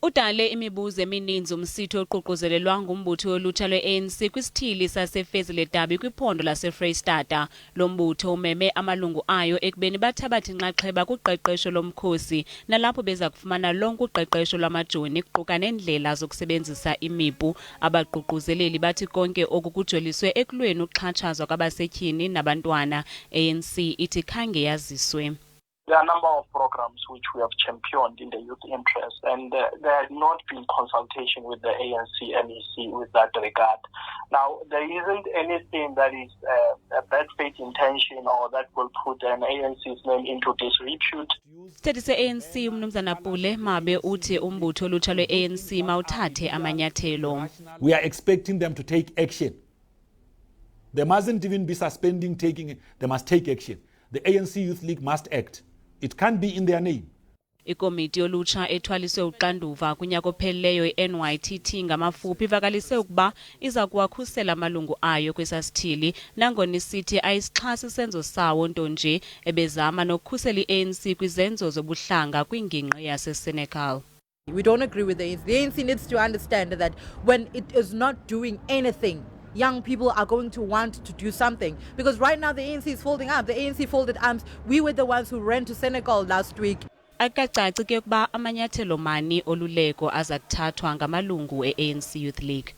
Udale imibuzo emininzi umsitho oququzelelwa ngumbutho wolutsha lwe-ANC kwisithili saseFezile Dabi kwiphondo laseFreyistata. Lo mbutho umeme amalungu ayo ekubeni bathabathe inxaxheba kuqeqesho lomkhosi nalapho beza kufumana lonke uqeqesho lwamajoni kuquka nendlela zokusebenzisa imipu. Abaququzeleli bathi konke oku kujoliswe ekulweni ukuxhatshazwa kwabasetyhini nabantwana. ANC ithi khange yaziswe. There are a number of programs which we have championed in the youth interest, and there has not been consultation with the ANC NEC with that regard. Now, there isn't anything that is a bad faith intention or that will put an ANC's name into disrepute. Sithethe se-ANC umnumzana Pule Mabe uthi umbutho olutsha lwe-ANC mawuthathe amanyathelo. We are expecting them to take action. They mustn't even be suspending taking, they must take action. The ANC Youth League must act. It can't be in their name. Ikomiti yolutsha ethwaliswe uxanduva kunyaka opheleleyo i-NYTT ngamafuphi ivakalise ukuba iza kuwakhusela amalungu ayo kwesasithili nangona isithi ayisixhasi isenzo sawo nto nje ebezama nokukhusela i-ANC kwizenzo zobuhlanga kwingingqi yaseSenegal. We don't agree with the ANC. The ANC needs to understand that when it is not doing anything, young people are going to want to do something. Because right now the ANC is folding up. The ANC folded arms. We were the ones who ran to Senegal last week. Akacaci ke ukuba amanyathelo mani oluleko aza kuthathwa ngamalungu e-ANC Youth League.